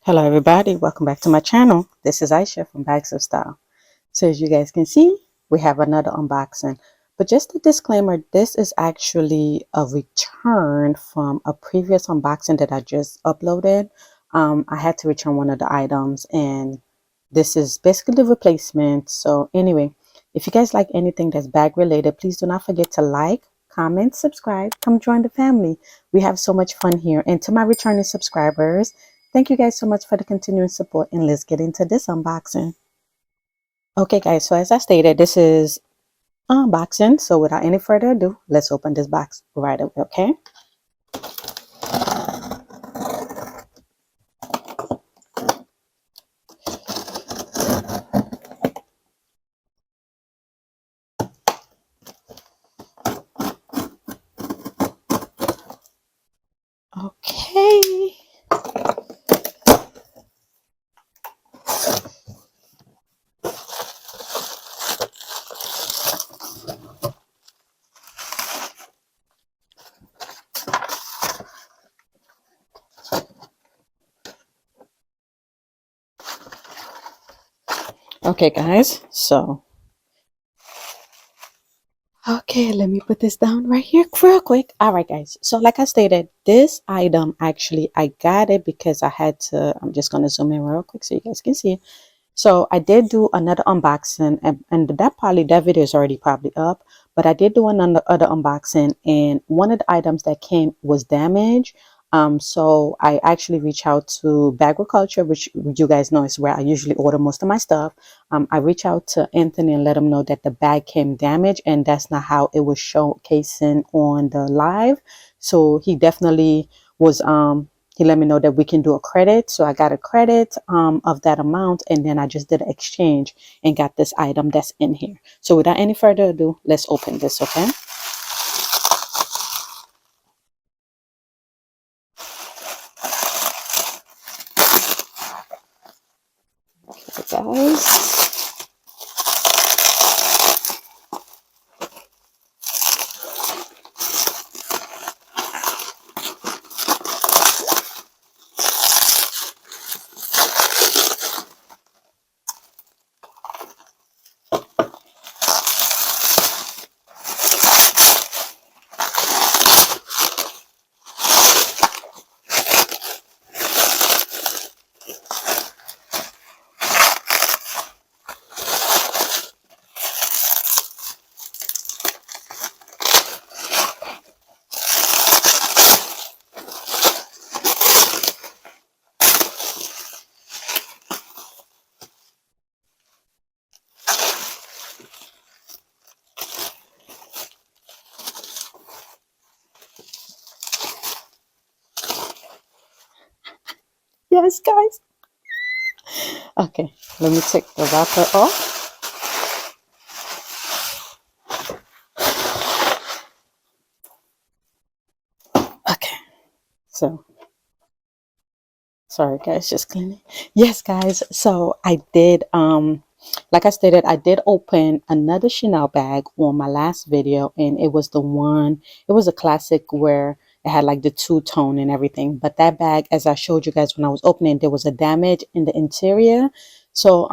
Hello everybody, welcome back to my channel. This is Aisha from Bags of Style. So as you guys can see, we have another unboxing. But just a disclaimer, this is actually a return from a previous unboxing that I just uploaded. I had to return one of the items and this is basically the replacement. So anyway, if you guys like anything that's bag related, please do not forget to like, comment, subscribe, come join the family. We have so much fun here. And to my returning subscribers, thank you guys so much for the continuing support, and let's get into this unboxing. Okay guys, so as I stated, this is unboxing. So without any further ado, let's open this box right away, okay? Okay. Okay guys, so okay, let me put this down right here real quick. All right, guys. So like I stated, this item actually, I got it because I had to, I'm just going to zoom in real quick so you guys can see. So I did do another unboxing and that video is already probably up, but I did do another other unboxing and one of the items that came was damaged. So I actually reached out to Bagriculture, which you guys know is where I usually order most of my stuff. I reached out to Anthony and let him know that the bag came damaged and that's not how it was showcasing on the live. So he definitely was he let me know that we can do a credit. So I got a credit of that amount and then I just did an exchange and got this item that's in here. So without any further ado, let's open this, okay? Okay, guys. Yes, guys. Okay, let me take the wrapper off. Okay, so sorry guys, just cleaning. Yes guys, so I did like I stated, I did open another Chanel bag on my last video and it was the one, it was a classic where it had like the two-tone and everything, but that bag, as I showed you guys when I was opening, there was a damage in the interior. So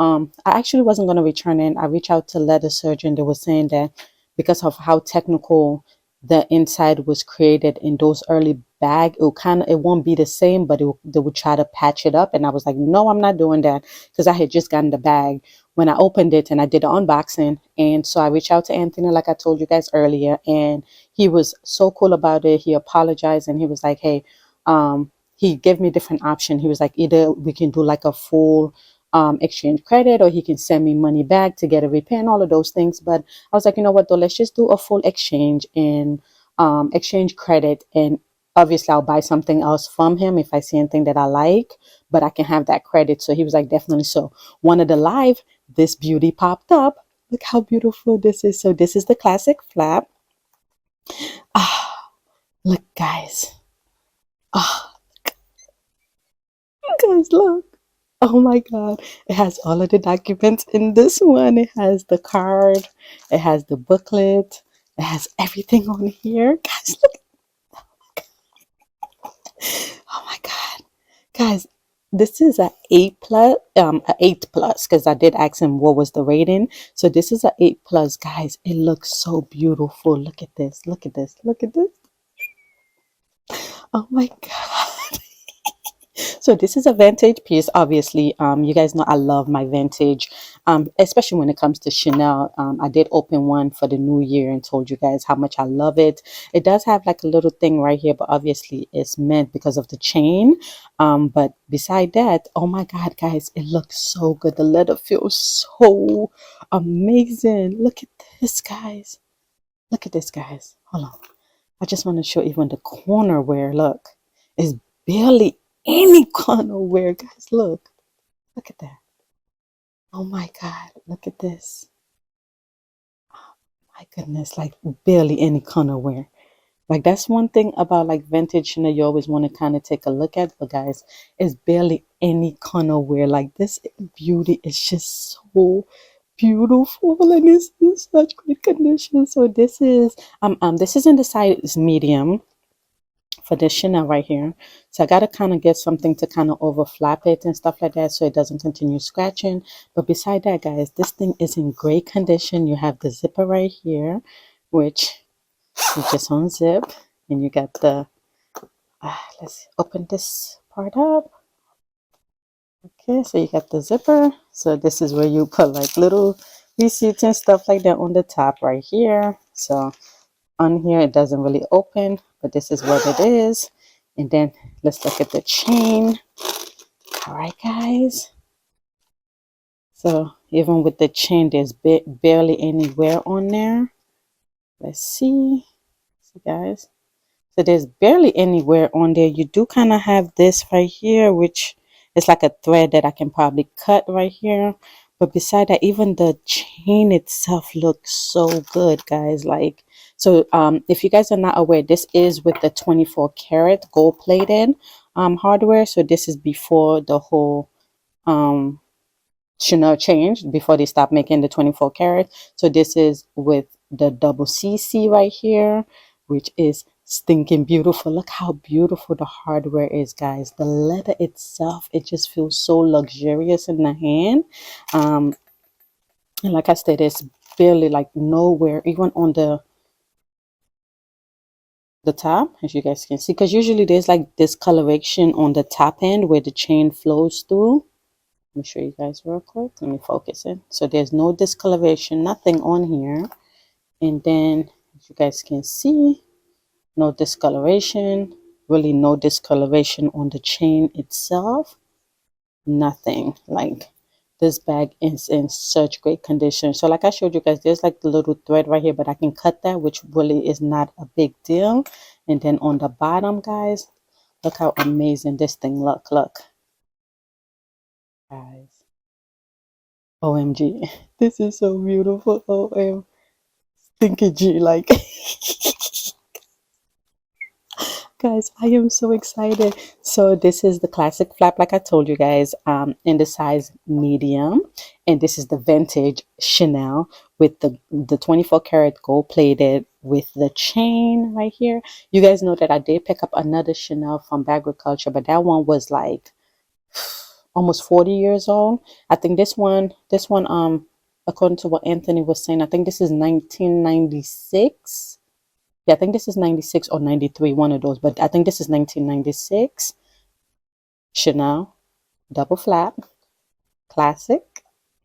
I actually wasn't going to return it. I reached out to leather surgeon. They were saying that because of how technical the inside was created in those early bag, it won't be the same, but they would try to patch it up. And I was like, no, I'm not doing that, because I had just gotten the bag when I opened it and I did the unboxing. And so I reached out to Anthony, like I told you guys earlier, and he was so cool about it. He apologized and he was like, hey, he gave me a different option. He was like, either we can do like a full exchange credit, or he can send me money back to get a repair and all of those things. But I was like, you know what, though, let's just do a full exchange and exchange credit. And obviously I'll buy something else from him if I see anything that I like, but I can have that credit. So he was like, definitely. So one of the live, this beauty popped up. Look how beautiful this is. So this is the classic flap. Ah, look guys. Ah, guys, look. Oh my God. It has all of the documents in this one. It has the card. It has the booklet. It has everything on here. Guys, look. Oh my God. Guys, this is a 8 plus, a 8 plus, because I did ask him what was the rating. So this is a 8 plus, guys. It looks so beautiful. Look at this. Look at this. Look at this. Oh my God. So this is a vintage piece. Obviously, you guys know I love my vintage, especially when it comes to Chanel. I did open one for the new year and told you guys how much I love it. It does have like a little thing right here, but obviously it's meant because of the chain. But beside that, oh my God, guys, it looks so good. The leather feels so amazing. Look at this, guys. Look at this, guys. Hold on. I just want to show even the corner wear. Look, it's barely any corner wear, guys. Look at that. Oh my God, look at this. My goodness, like barely any corner wear. Like that's one thing about like vintage, you always want to kind of take a look at. But guys, it's barely any corner wear. Like this beauty is just so beautiful, and it's in such great condition. So this is in the size medium for this Chanel right here. So I got to kind of get something to kind of overflap it and stuff like that so it doesn't continue scratching. But beside that, guys, this thing is in great condition. You have the zipper right here, which you just unzip, and you got the, let's open this part up. Okay, so you got the zipper. So this is where you put like little receipts and stuff like that on the top right here. So on here it doesn't really open, but this is what it is. And then let's look at the chain. All right, guys, so even with the chain there's barely any wear on there. Let's see guys, so there's barely any wear on there. You do kind of have this right here, which is like a thread that I can probably cut right here. But beside that, even the chain itself looks so good, guys. Like, so if you guys are not aware, this is with the 24 karat gold plated hardware. So this is before the whole Chanel changed, before they stopped making the 24 karat. So this is with the double CC right here, which is stinking beautiful. Look how beautiful the hardware is, guys. The leather itself, it just feels so luxurious in the hand. And like I said, it's barely like nowhere, even on the top, as you guys can see, because usually there's like discoloration on the top end where the chain flows through. Let me show you guys real quick. Let me focus it. So there's no discoloration, nothing on here. And then, as you guys can see, no discoloration, really no discoloration on the chain itself. Nothing. Like, this bag is in such great condition. So like I showed you guys, there's like the little thread right here, but I can cut that, which really is not a big deal. And then on the bottom, guys, look how amazing this thing look, guys. OMG, this is so beautiful. OM Stinky G, like guys, I am so excited. So this is the classic flap, like I told you guys, in the size medium, and this is the vintage Chanel with the 24 karat gold plated with the chain right here. You guys know that I did pick up another Chanel from Bagriculture, but that one was like almost 40 years old. I think this one according to what Anthony was saying, I think this is 1996. Yeah, I think this is 96 or 93, one of those, but I think this is 1996 Chanel double flap classic.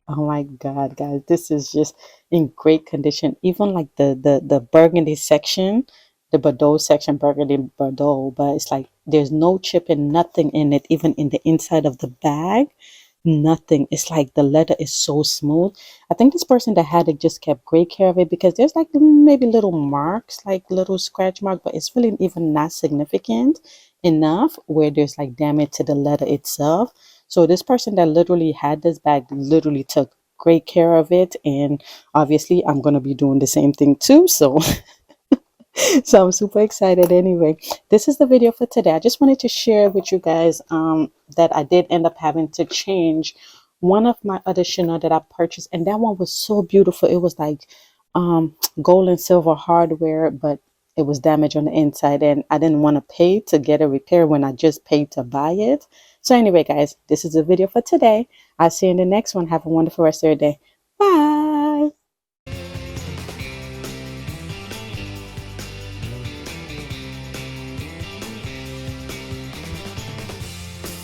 Oh my God, guys, this is just in great condition. Even like the burgundy section, the Bordeaux section, burgundy Bordeaux, but it's like there's no chip and nothing in it, even in the inside of the bag. Nothing. It's like the leather is so smooth. I think this person that had it just kept great care of it, because there's like maybe little marks, like little scratch mark, but it's really even not significant enough where there's like damage to the leather itself. So this person that literally had this bag literally took great care of it, and obviously I'm gonna be doing the same thing too. So so I'm super excited. Anyway, this is the video for today. I just wanted to share with you guys that I did end up having to change one of my other Chanel that I purchased, and that one was so beautiful. It was like gold and silver hardware, but it was damaged on the inside, and I didn't want to pay to get a repair when I just paid to buy it. So anyway, guys, this is the video for today. I'll see you in the next one. Have a wonderful rest of your day. Bye.